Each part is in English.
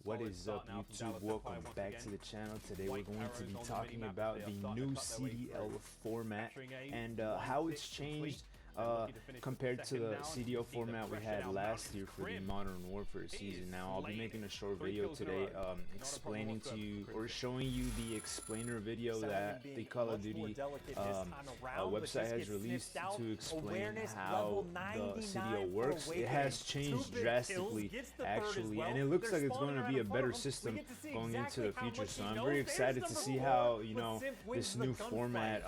What is up, YouTube? Welcome back to the channel. Today we're going to be talking about the new CDL format and how it's changed compared to the CDL format we had last year for the Modern Warfare season. Now I'll be making a short video today explaining to you or showing you the explainer video that the Call of Duty website has released to explain how the CDL works. It has changed drastically actually, and it looks like it's going to be a better system going into the future. So I'm very excited to see how, you know, this new format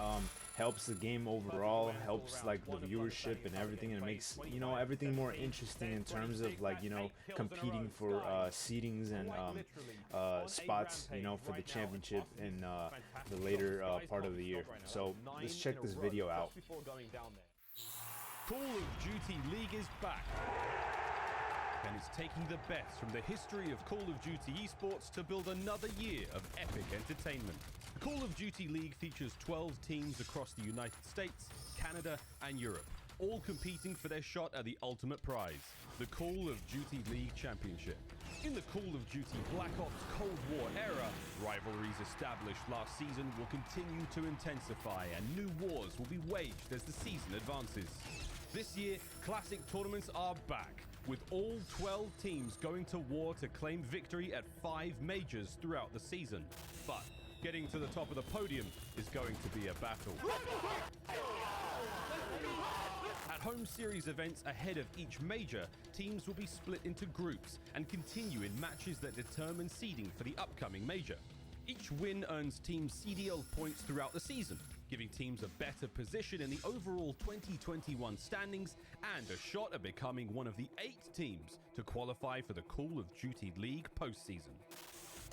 helps the game overall, helps like the viewership and everything, and it makes, you know, everything more interesting in terms of, like, you know, competing for seedings and spots, you know, for the championship in the later part of the year. So let's check this video out. Call of Duty League is back, and it's taking the best from the history of Call of Duty esports to build another year of epic entertainment. Call of Duty League features 12 teams across the United States, Canada, and Europe, all competing for their shot at the ultimate prize, the Call of Duty League Championship. In the Call of Duty Black Ops Cold War era, rivalries established last season will continue to intensify and new wars will be waged as the season advances. This year, Classic tournaments are back, with all 12 teams going to war to claim victory at 5 majors throughout the season. But getting to the top of the podium is going to be a battle. At home series events ahead of each major, teams will be split into groups and continue in matches that determine seeding for the upcoming major. Each win earns teams CDL points throughout the season, giving teams a better position in the overall 2021 standings and a shot at becoming one of the 8 teams to qualify for the Call of Duty League postseason.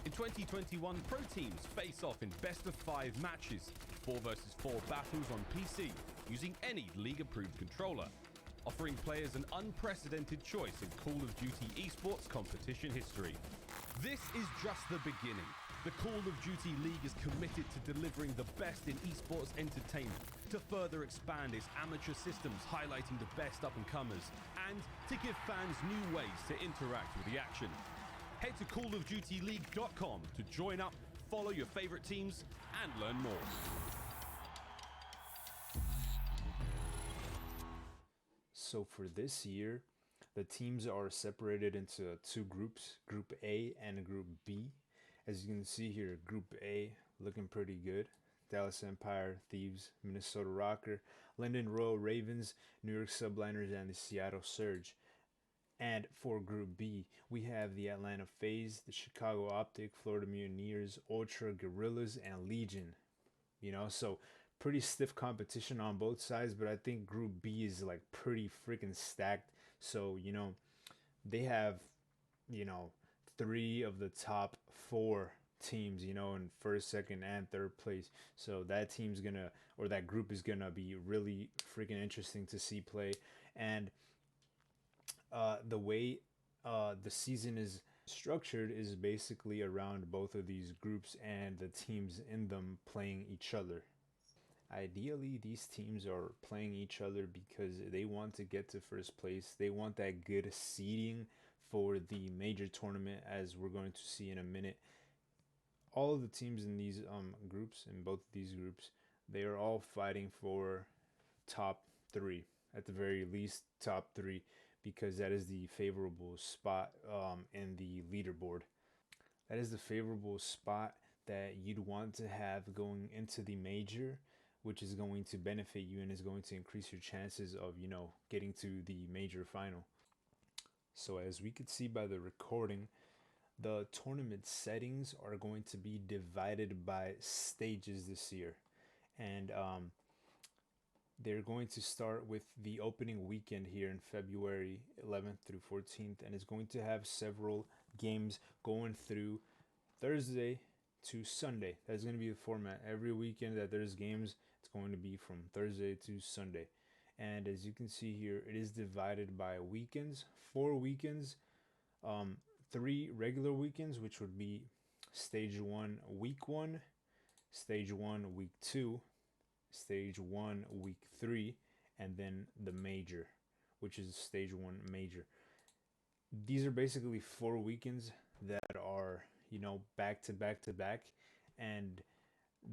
In 2021, pro teams face off in best-of-5 matches, 4 versus 4 battles on PC, using any league-approved controller, offering players an unprecedented choice in Call of Duty esports competition history. This is just the beginning. The Call of Duty League is committed to delivering the best in esports entertainment, to further expand its amateur systems highlighting the best up-and-comers, and to give fans new ways to interact with the action. Head to callofdutyleague.com to join up, follow your favorite teams, and learn more. So for this year, the teams are separated into 2 groups, Group A and Group B. As you can see here, Group A looking pretty good. Dallas Empire, Thieves, Minnesota Rocker, Linden Royal Ravens, New York Subliners, and the Seattle Surge. And for Group B, we have the Atlanta FaZe, the Chicago Optic, Florida Mutineers, Ultra, Guerrillas, and Legion. You know, so pretty stiff competition on both sides, but I think Group B is like pretty freaking stacked. So, you know, they have, you know, 3 of the top 4 teams, you know, in first, second, and third place. So that team's gonna, or that group is gonna be really freaking interesting to see play. And the way the season is structured is basically around both of these groups and the teams in them playing each other. Ideally, these teams are playing each other because they want to get to first place. They want that good seeding for the major tournament, as we're going to see in a minute. All of the teams in these groups, in both of these groups, they are all fighting for top 3, at the very least top 3, because that is the favorable spot in the leaderboard. That is the favorable spot that you'd want to have going into the major, which is going to benefit you and is going to increase your chances of, you know, getting to the major final. So as we could see by the recording, the tournament settings are going to be divided by stages this year. And they're going to start with the opening weekend here in February 11th through 14th, and it's going to have several games going through Thursday to Sunday. That's going to be the format. Every weekend that there's games, it's going to be from Thursday to Sunday. And as you can see here, it is divided by weekends, 4 weekends, 3 regular weekends, which would be Stage 1, Week 1, Stage 1, Week 2, Stage 1, Week 3, and then the major, which is Stage 1 major. These are basically 4 weekends that are, back to back to back. And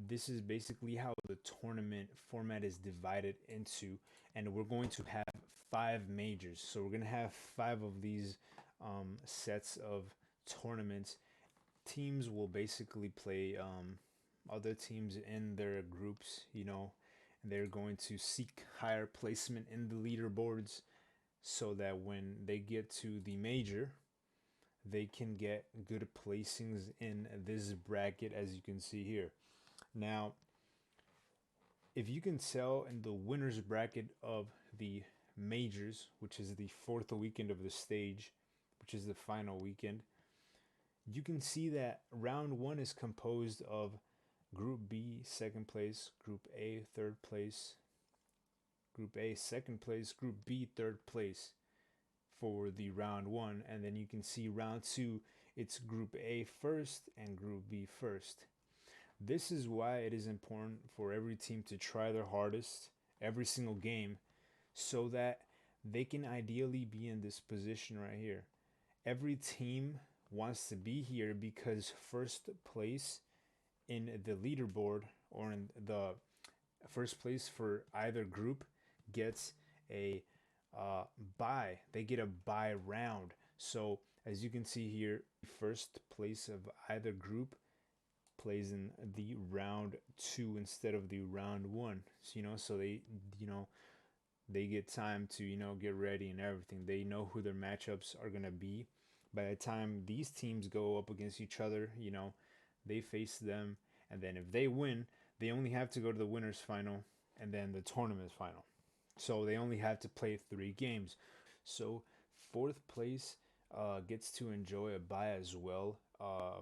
this is basically how the tournament format is divided into. And we're going to have five majors. So we're going to have five of these sets of tournaments. Teams will basically play other teams in their groups, and they're going to seek higher placement in the leaderboards so that when they get to the major, they can get good placings in this bracket, as you can see here. Now, if you can tell in the winners bracket of the majors, which is the fourth weekend of the stage, which is the final weekend, you can see that round one is composed of Group B, second place, Group A, third place, Group A, second place, Group B, third place for the round one. And then you can see round two, it's Group A first and Group B first. This is why it is important for every team to try their hardest every single game so that they can ideally be in this position right here. Every team wants to be here because first place in the leaderboard or in the first place for either group gets a bye. They get a bye round. So as you can see here, first place of either group plays in the round two instead of the round one. So, so they get time to get ready and everything. They know who their matchups are gonna be. By the time these teams go up against each other, they face them, and then if they win, they only have to go to the winners final and then the tournament final. So they only have to play 3 games. So fourth place gets to enjoy a bye as well.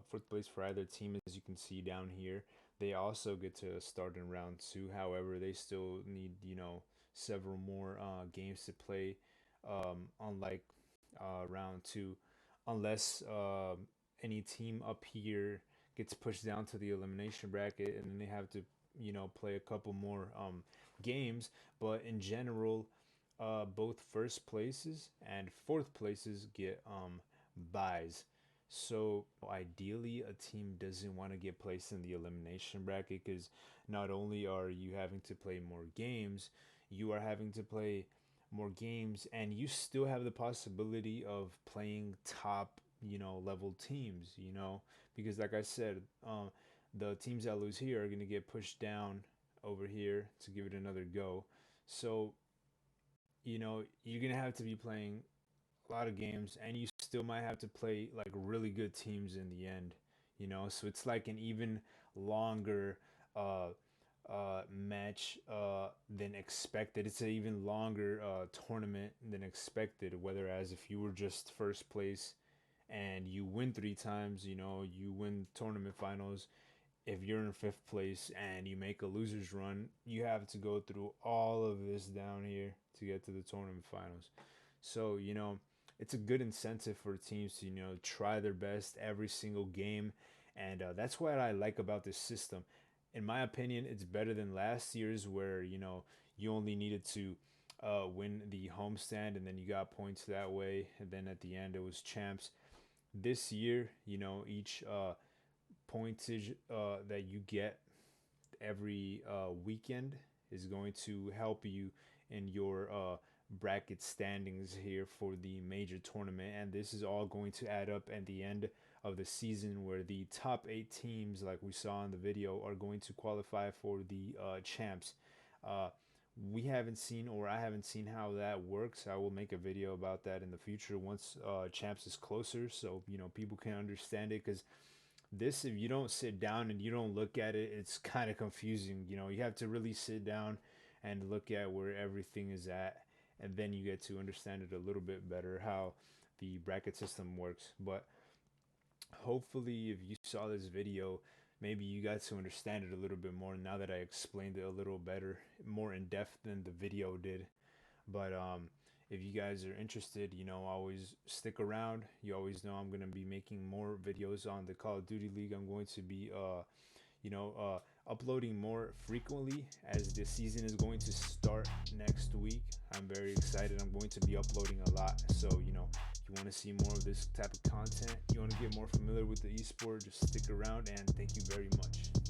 Fourth place for either team, as you can see down here. They also get to start in round two. However, they still need, several more games to play, unlike round two, unless any team up here gets pushed down to the elimination bracket and then they have to, play a couple more games. But in general, both first places and fourth places get buys. So ideally, a team doesn't want to get placed in the elimination bracket because not only are you having to play more games, you are having to play more games, and you still have the possibility of playing top, level teams. Because like I said, the teams that lose here are going to get pushed down over here to give it another go. So you're gonna have to be playing a lot of games, and you still might have to play like really good teams in the end. So it's like an even longer uh, match than expected. It's an even longer tournament than expected. Whereas if you were just first place and you win 3 times, you win tournament finals. If you're in fifth place and you make a loser's run, you have to go through all of this down here to get to the tournament finals. So, it's a good incentive for teams to, try their best every single game. And that's what I like about this system. In my opinion, it's better than last year's where, you only needed to win the homestand and then you got points that way. And then at the end, it was champs. This year, each pointage that you get every weekend is going to help you in your bracket standings here for the major tournament. And this is all going to add up at the end of the season where the top 8 teams, like we saw in the video, are going to qualify for the champs. Uh, we haven't seen, or I haven't seen how that works. I will make a video about that in the future once champs is closer, so people can understand it. Because this, if you don't sit down and you don't look at it, it's kind of confusing. You have to really sit down and look at where everything is at, and then you get to understand it a little bit better how the bracket system works. But hopefully, if you saw this video, maybe you got to understand it a little bit more now that I explained it a little better, more in depth than the video did. But if you guys are interested, always stick around. You always know I'm gonna be making more videos on the Call of Duty League. I'm going to be, uploading more frequently as the season is going to start next week. I'm very excited. I'm going to be uploading a lot. So, if you want to see more of this type of content, you want to get more familiar with the esport, just stick around, and thank you very much.